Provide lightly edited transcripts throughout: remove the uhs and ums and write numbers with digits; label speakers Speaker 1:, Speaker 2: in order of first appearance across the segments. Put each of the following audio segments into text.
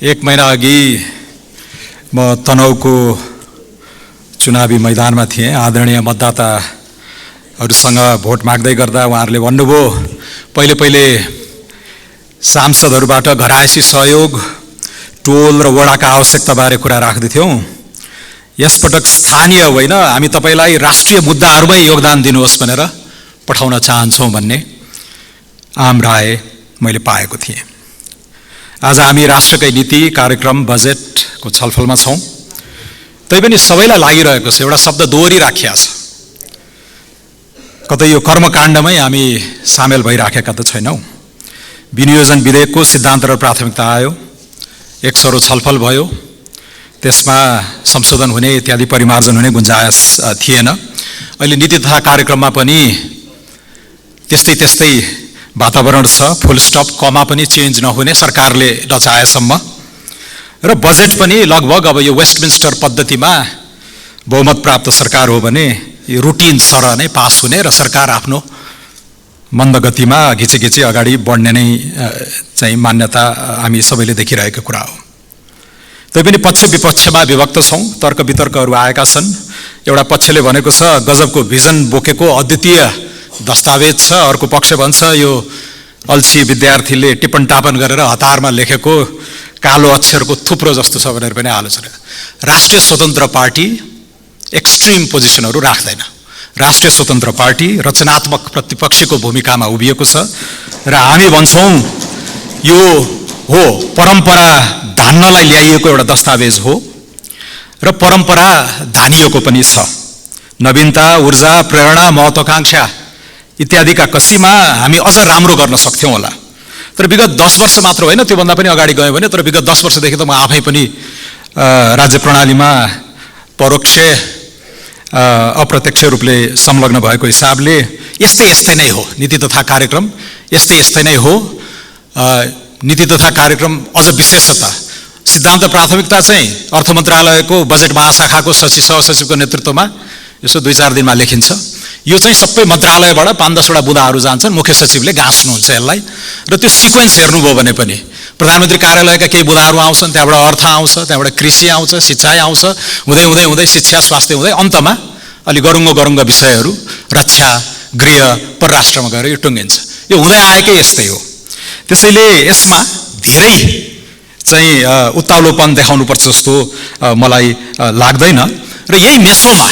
Speaker 1: एक महिना अघि म तनहुको चुनावी मैदानमा थिएँ। आदरणीय मतदाताहरूसँग भोट माग्दै गर्दा उहाँहरूले भन्नुभयो, पहिले सांसदहरूबाट घरायसी सहयोग, टोल र वडाका आवश्यकताबारे कुरा राख्दै थियौँ। यसपटक स्थानीय होइन, हामी तपाईलाई राष्ट्रिय मुद्दाहरूमै योगदान दिनुहोस् भनेर पठाउन चाहन्छौँ भन्ने आम राय मैले पाएको थिएँ। आज हामी राष्ट्रकै नीति, कार्यक्रम, बजेटको छलफलमा छौँ। तैपनि सबैलाई लागिरहेको छ, एउटा शब्द दोहोरी राखिया छ। कतै यो कर्मकाण्डमै हामी सामेल भइराखेका त छैनौँ। विनियोजन विधेयकको सिद्धान्त र प्राथमिकता आयो, एक सरो छलफल भयो, त्यसमा संशोधन हुने इत्यादि परिमार्जन हुने गुन्जायस थिएन। अहिले नीति तथा कार्यक्रममा पनि त्यस्तै वातावरण छ। फुल स्टप, कमा पनि चेन्ज नहुने सरकारले नचाहेसम्म। र बजेट पनि लगभग अब यो वेस्टमिन्स्टर पद्धतिमा बहुमत प्राप्त सरकार हो भने यो रुटिन सरह नै पास हुने र सरकार आफ्नो मन्द गतिमा घिचेघिचे अगाडि बढ्ने नै चाहिँ मान्यता हामी सबैले देखिरहेको कुरा हो। तैपनि पक्ष विपक्षमा विभक्त छौँ, तर्क वितर्कहरू आएका छन्। एउटा पक्षले भनेको छ गजबको भिजन बोकेको अद्वितीय दस्तावेज छ, अर्को पक्ष भन्छ यो अल्छी विद्यार्थीले टिप्पण टापन गरेर हतारमा लेखेको कालो अक्षरको थुप्रो जस्तो छ भनेर पनि आलोचना। राष्ट्रिय स्वतन्त्र पार्टी एक्सट्रिम पोजिसनहरू राख्दैन। राष्ट्रिय स्वतन्त्र पार्टी रचनात्मक प्रतिपक्षको भूमिकामा उभिएको छ र हामी भन्छौँ यो हो परम्परा धान्नलाई ल्याइएको एउटा दस्तावेज हो र परम्परा धानिएको पनि छ। नवीनता, ऊर्जा, प्रेरणा, महत्वाकांक्षा इत्यादिका कसीमा हामी अझ राम्रो गर्न सक्थ्यौँ होला। तर विगत 10 वर्ष मात्र होइन, त्योभन्दा पनि अगाडि गयो भने, तर विगत 10 वर्षदेखि त म आफै पनि राज्य प्रणालीमा परोक्ष अप्रत्यक्ष रूपले संलग्न भएको हिसाबले यस्तै नै हो नीति तथा कार्यक्रम, यस्तै नै हो। नीति तथा कार्यक्रम अझ विशेषता सिद्धान्त प्राथमिकता चाहिँ अर्थ मन्त्रालयको बजेट महाशाखाको सचिव सहसचिवको नेतृत्वमा यसो 2-4 दिनमा लेखिन्छ। यो चाहिँ सबै मन्त्रालयबाट 5-10 वटा बुँदाहरू जान्छन्, मुख्य सचिवले गाँच्नुहुन्छ यसलाई। र त्यो सिक्वेन्स हेर्नुभयो भने पनि प्रधानमन्त्री कार्यालयका केही बुँदाहरू आउँछन्, त्यहाँबाट अर्थ आउँछ, त्यहाँबाट कृषि आउँछ, सिँचाइ आउँछ, हुँदै शिक्षा, स्वास्थ्य हुँदै अन्तमा अलि गरुङ्ग विषयहरू रक्षा, गृह, परराष्ट्रमा गएर यो टुङ्गिन्छ। यो हुँदै आएकै यस्तै हो। त्यसैले यसमा धेरै चाहिँ उत्ताउलोपन देखाउनुपर्छ जस्तो मलाई लाग्दैन। र यही मेसोमा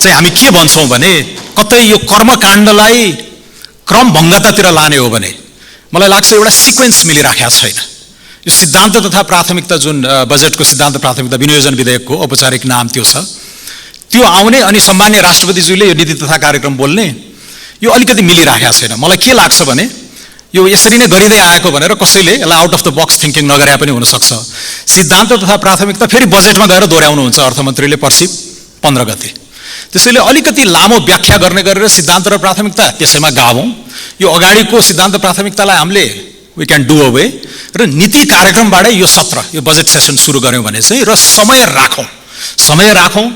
Speaker 1: चाहिँ हामी के भन्छौँ भने कतै यो कर्मकाण्डलाई क्रमभङ्गतातिर लाने हो भने मलाई लाग्छ एउटा सिक्वेन्स मिलिराखेको छैन। यो सिद्धान्त तथा प्राथमिकता जुन बजेटको सिद्धान्त प्राथमिकता विनियोजन विधेयकको औपचारिक नाम त्यो छ, त्यो आउने अनि सम्मान्य राष्ट्रपतिज्यूले यो नीति तथा कार्यक्रम बोल्ने, यो अलिकति मिलिराखेको छैन। मलाई के लाग्छ भने यो यसरी नै गरिँदै आएको भनेर कसैले यसलाई out of the box thinking नगरे पनि हुनसक्छ। सिद्धान्त तथा प्राथमिकता फेरि बजेटमा गएर दोहोऱ्याउनुहुन्छ अर्थमन्त्रीले पर्सि 15 गते। त्यसैले अलिकति लामो व्याख्या गर्ने गरेर सिद्धान्त र प्राथमिकता त्यसैमा गावौँ। यो अगाडिको सिद्धान्त प्राथमिकतालाई हामीले वी क्यान डु अवे र नीति कार्यक्रमबाटै यो सत्र, यो बजेट सेसन सुरु गऱ्यौँ भने चाहिँ र समय राखौँ,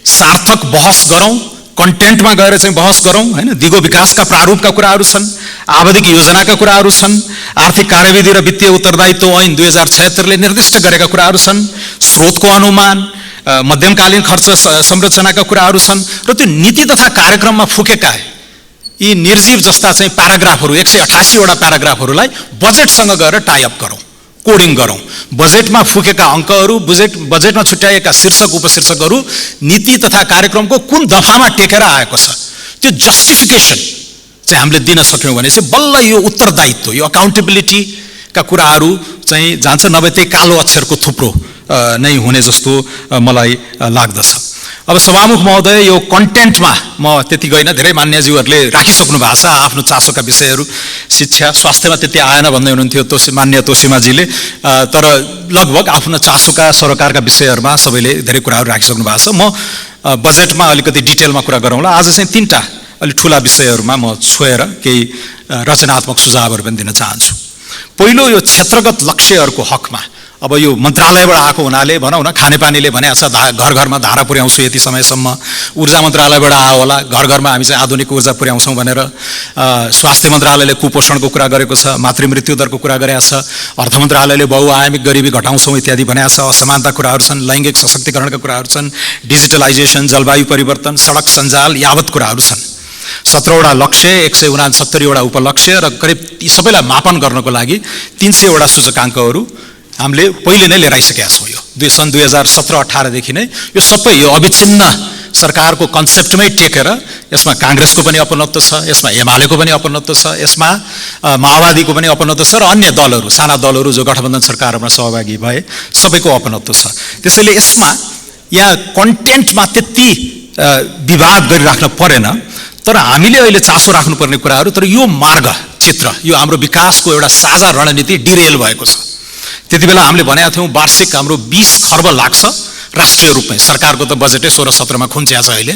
Speaker 1: सार्थक बहस गरौँ, कन्टेन्टमा गएर चाहिँ बहस गरौँ होइन। दिगो विकासका प्रारूपका कुराहरू छन्, आवधिक योजनाका कुराहरू छन्, आर्थिक कार्यविधि र वित्तीय उत्तरदायित्व ऐन 2076ले निर्दिष्ट गरेका कुराहरू छन्, स्रोतको अनुमान, मध्यमकालीन खर्च संरचनाका कुराहरू छन्। र त्यो नीति तथा कार्यक्रममा फुकेका यी निर्जीव जस्ता चाहिँ प्याराग्राफहरू 188 वटा प्याराग्राफहरूलाई बजेटसँग गएर टाइअप गरौँ, कोडिङ गरौँ। बजेटमा फुकेका अङ्कहरू, बजेटमा छुट्याएका शीर्षक उपशीर्षकहरू नीति तथा कार्यक्रमको कुन दफामा टेकेर आएको छ, त्यो जस्टिफिकेसन चाहिँ हामीले दिन सक्यौँ भने चाहिँ बल्ल यो उत्तरदायित्व, यो अकाउन्टेबिलिटीका कुराहरू चाहिँ जान्छ। नभए त्यही कालो अक्षरको थुप्रो नै हुने जस्तो मलाई लाग्दछ। अब सभामुख महोदय, यो कन्टेन्टमा म त्यति गइन, धेरै मान्यज्यूहरूले राखिसक्नु भएको छ आफ्नो चासोका विषयहरू। शिक्षा, स्वास्थ्यमा त्यति आएन भन्दै हुनुहुन्थ्यो मान्य तोसीमाजीले, तर लगभग आफ्नो चासोका सरकारका विषयहरूमा सबैले धेरै कुराहरू राखिसक्नु भएको छ। म बजेटमा अलिकति डिटेलमा कुरा गरौँला। आज चाहिँ 3टा अलिक ठुला विषयहरूमा म छोएर केही रचनात्मक सुझावहरू पनि दिन चाहन्छु। पहिलो, यो क्षेत्रगत लक्ष्यहरूको हकमा अब यो मन्त्रालयबाट आएको हुनाले भनौँ न, खानेपानीले भनेको छ घर घरमा धारा पुर्याउँछु यति समयसम्म, ऊर्जा मन्त्रालयबाट आयो होला, घर घरमा हामी चाहिँ आधुनिक ऊर्जा पुर्याउँछौँ भनेर, स्वास्थ्य मन्त्रालयले कुपोषणको कुरा गरेको छ, मातृमृत्यु दरको कुरा गरेको छ, अर्थ मन्त्रालयले बहुआयामिक गरिबी घटाउँछौँ इत्यादि भनेको छ, असमानता कुराहरू छन्, लैङ्गिक सशक्तिकरणका कुराहरू छन्, डिजिटलाइजेसन, जलवायु परिवर्तन, सडक सञ्जाल यावत कुराहरू छन्। 17वटा लक्ष्य, 169वटा उपलक्ष्य र करिब यी सबैलाई मापन गर्नको लागि 300वटा सूचकाङ्कहरू हामीले पहिले नै लिएर आइसकेका छौँ। यो सन् 2017-18 देखि नै यो सबै यो अविच्छिन्न सरकारको कन्सेप्टमै टेकेर यसमा काङ्ग्रेसको पनि अपनत्व छ, यसमा एमालेको पनि अपनत्व छ, यसमा माओवादीको पनि अपनत्व छ र अन्य दलहरू, साना दलहरू जो गठबन्धन सरकारमा सहभागी भए सबैको अपनत्व छ। त्यसैले यसमा यहाँ कन्टेन्टमा त्यति विवाद गरिराख्न परेन, तर हामीले अहिले चासो राख्नुपर्ने कुराहरू, तर यो मार्ग चित्र, यो हाम्रो विकासको एउटा साझा रणनीति डिरेल भएको छ। त्यति बेला हामीले भनेका थियौँ वार्षिक हाम्रो 20 खर्ब लाग्छ राष्ट्रिय रूपमै, सरकारको त बजेटै 16-17मा खुम्च्या छ अहिले,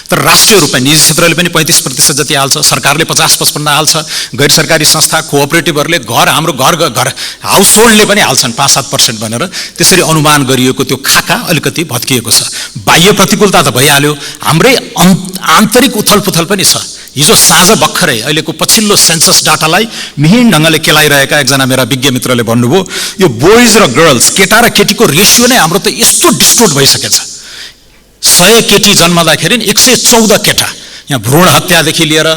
Speaker 1: तर राष्ट्रिय रूपमै निजी क्षेत्रले पनि 35% जति हाल्छ, सरकारले 50-55 हाल्छ, गैर सरकारी संस्था कोअपरेटिभहरूले हाम्रो घर हाउस होल्डले पनि हाल्छन् 5-7% भनेर, त्यसरी अनुमान गरिएको त्यो खाका अलिकति भत्किएको छ। बाह्य प्रतिकूलता त भइहाल्यो, हाम्रै आन्तरिक उथलपुथल पनि छ। हिजो साँझ भर्खरै अहिलेको पछिल्लो सेन्सस डाटालाई मिहिन ढङ्गले केलाइरहेका एकजना मेरा विज्ञ मित्रले भन्नुभयो, यो बोइज र गर्ल्स, केटा र केटीको रेसियो नै हाम्रो त यस्तो डिस्टोर्ट भइसकेछ। 100 केटी जन्मदाखेरि 114 केटा, यहाँ भ्रूण हत्यादेखि लिएर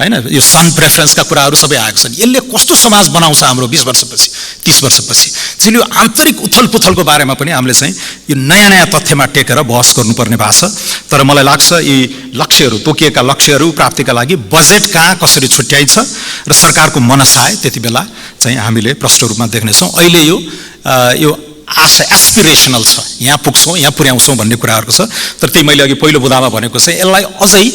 Speaker 1: हैन यो सन प्रेफरेन्सका कुराहरू सबै आएको छन्। यसले कस्तो समाज बनाउँछ हाम्रो 20 वर्षपछि 30 वर्षपछि। त्यसैले यो आन्तरिक उथलपुथलको बारेमा पनि हामीले चाहिँ यो नयाँ तथ्यमा टेकेर बहस गर्नुपर्ने भएको छ। तर मलाई लाग्छ यी लक्ष्यहरू, तोकिएका लक्ष्यहरू प्राप्तिका लागि बजेट कहाँ कसरी छुट्याइन्छ र सरकारको मनसाय त्यति बेला चाहिँ हामीले प्रष्ट रूपमा देख्नेछौँ। अहिले यो आशा एस्पिरेसनल छ, यहाँ पुग्छौँ, यहाँ पुर्याउँछौँ भन्ने कुराहरूको छ। तर त्यही मैले अघि पहिलो बुदामा भनेको चाहिँ यसलाई अझै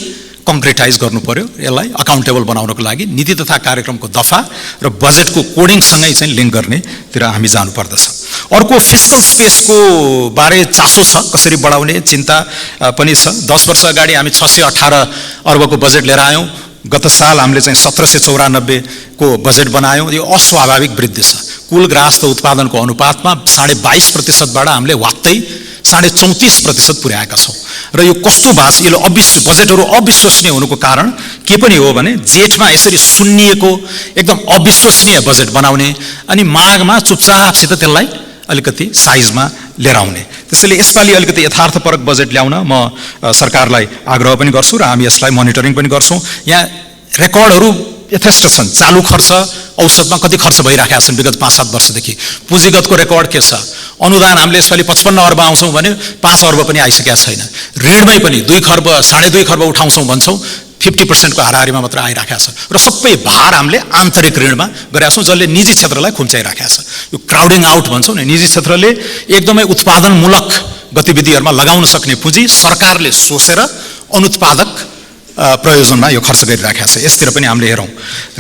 Speaker 1: कङ्क्रिटाइज गर्नु पर्यो, यसलाई अकाउन्टेबल बनाउनको लागि नीति तथा कार्यक्रमको दफा र बजेटको कोडिङसँगै चाहिँ लिङ्क गर्नेतिर हामी जानुपर्दछ। अर्को फिस्कल स्पेसको बारे चासो छ, कसरी बढाउने चिन्ता पनि छ। 10 वर्ष अगाडि हामी 618 अर्बको बजेट लिएर आयौँ, गत साल हामीले चाहिँ 1794 को बजेट बनायौँ। यो अस्वाभाविक वृद्धि छ। कुल ग्राहस्थ उत्पादनको अनुपातमा 22.5%बाट हामीले वात्तै 34.5% पुर्याएका छौँ। र यो कस्तो भएको छ, बजेटहरू अविश्वसनीय हुनुको कारण के पनि हो भने जेठमा यसरी सुन्निएको एकदम अविश्वसनीय बजेट बनाउने अनि माघमा चुपचापसित त्यसलाई अलिकति साइजमा लिएर आउने। त्यसैले यसपालि अलिकति यथार्थपरक बजेट ल्याउन म सरकारलाई आग्रह पनि गर्छु र हामी यसलाई मोनिटरिङ पनि गर्छौँ। यहाँ रेकर्डहरू यथेष्ट छन्। चालु खर्च औसतमा कति खर्च भइराखेका छन् विगत 5-7 वर्षदेखि। पुँजीगतको रेकर्ड के छ? अनुदान हामीले यसपालि 55 अर्ब आउँछौँ भने 5 अर्ब पनि आइसकेका छैन। ऋणमै पनि 2 खर्ब 2.5 खर्ब उठाउँछौँ भन्छौँ, 50% को हाराहारीमा मात्र आइराखेको छ। र सबै भार हामीले आन्तरिक ऋणमा गरेका छौँ, जसले निजी क्षेत्रलाई खुम्चाइराखेको छ। यो क्राउडिङ आउट भन्छौँ नि, निजी क्षेत्रले एकदमै उत्पादनमूलक गतिविधिहरूमा लगाउन सक्ने पुँजी सरकारले सोचेर अनुत्पादक प्रयोजनमा यो खर्च गरिराखेको छ। यसतिर पनि हामीले हेरौँ।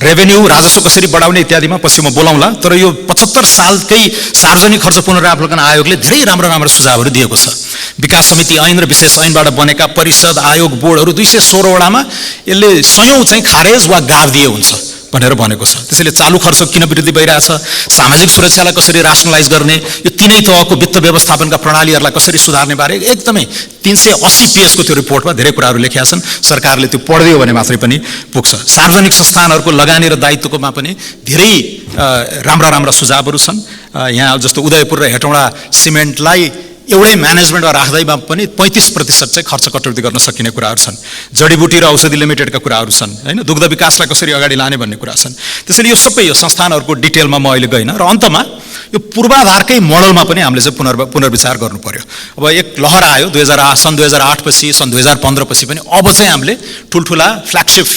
Speaker 1: रेभेन्यू राजस्व कसरी बढाउने इत्यादिमा पछि म बोलाउँला। तर यो 75 सालकै सार्वजनिक खर्च पुनरावलोकन आयोगले धेरै राम्रो सुझावहरू दिएको छ। विकास समिति ऐन र विशेष ऐनबाट बनेका परिषद आयोग बोर्डहरू 216वटामा यसले 100औं चाहिँ खारेज वा गाभ दिए हुन्छ भनेर भनेको छ। त्यसैले चालु खर्च किन वृद्धि भइरहेछ, सामाजिक सुरक्षालाई कसरी रासनलाइज गर्ने, यो तीनै तहको वित्त व्यवस्थापनका प्रणालीहरूलाई कसरी सुधार्ने बारे एकदमै 380 पेजको त्यो रिपोर्टमा धेरै कुराहरू लेखेका छन्। सरकारले त्यो पढ्दियो भने मात्रै पनि पुग्छ। सार्वजनिक संस्थानहरूको लगानी र दायित्वकोमा पनि धेरै राम्रा सुझावहरू छन्। यहाँ जस्तो उदयपुर र हेटौँडा सिमेन्टलाई एउटै म्यानेजमेन्टमा राख्दैमा पनि 35% चाहिँ खर्च कटौती गर्न सकिने कुराहरू छन्। जडीबुटी र औषधि लिमिटेडका कुराहरू छन् हैन, दुग्ध विकासलाई कसरी अगाडि लाने भन्ने कुरा छन्। त्यसैले यो सबै यो संस्थानहरूको डिटेलमा म अहिले गइनँ। र अन्तमा यो पूर्वाधारकै मोडलमा पनि हामीले चाहिँ पुनर्विचार गर्नु पर्यो। अब एक लहर आयो सन् 2008 पछि, सन् 2015 पछि पनि अब चाहिँ हामीले ठुल्ठुला फ्ल्यागशिप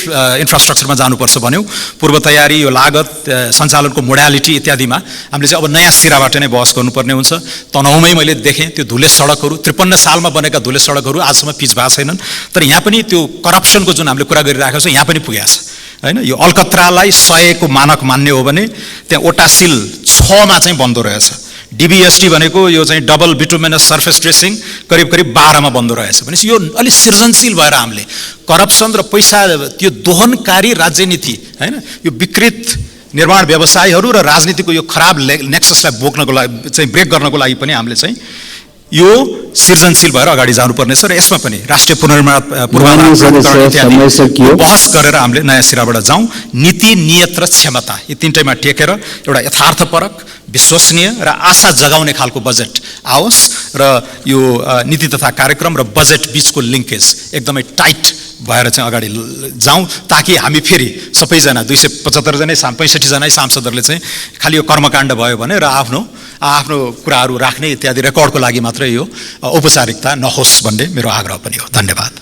Speaker 1: इन्फ्रास्ट्रक्चरमा जानुपर्छ भन्यौँ। पूर्व तयारी, यो लागत, सञ्चालनको मोडालिटी इत्यादिमा हामीले चाहिँ अब नयाँ सिराबाट नै बहस गर्नुपर्ने हुन्छ। तनहुमै मैले देखेँ त्यो धुले सडकहरू 53 सालमा बनेका धुले सडकहरू आजसम्म पिच भएको छैनन्। तर यहाँ पनि त्यो करप्सनको जुन हामीले कुरा गरिरहेको छौँ यहाँ पनि पुगेको छ हैन। यो अलकत्रालाई 100 को मानक मान्ने हो भने त्यहाँ ओटासिल 6मा चाहिँ बन्दो रहेछ। DBST भनेको यो चाहिँ डबल बिटुमिनस सर्फेस ड्रेसिङ करिब 12मा बन्दो रहेछ। भनेपछि यो अलिक सृजनशील भएर हामीले करप्सन र पैसा त्यो दोहनकारी राज्यनीति हैन, यो विकृत निर्माण व्यवसायीहरू र राजनीतिको यो खराब नेक्ससलाई बोक्नको लागि चाहिँ ब्रेक गर्नको लागि पनि हामीले चाहिँ यो सृजनशील भएर अगाडि जानुपर्नेछ र यसमा पनि राष्ट्रिय पूर्वाधार बहस गरेर हामीले नयाँ सिराबाट जाउँ। नीति, नियत र क्षमता यी तीनटैमा टेकेर एउटा यथार्थपरक, विश्वसनीय र आशा जगाउने खालको बजेट आओस् र यो नीति तथा कार्यक्रम र बजेट बीचको लिङ्केज एकदमै टाइट भएर चाहिँ अगाडि जाउँ, ताकि हामी फेरि सबैजना 275 जनै 65 जनै सांसदहरूले चाहिँ खालि यो कर्मकाण्ड भयो भने र आफ्नो कुराहरू राख्ने इत्यादि रेकर्डको लागि मात्रै यो औपचारिकता नहोस् भन्ने मेरो आग्रह पनि हो। धन्यवाद।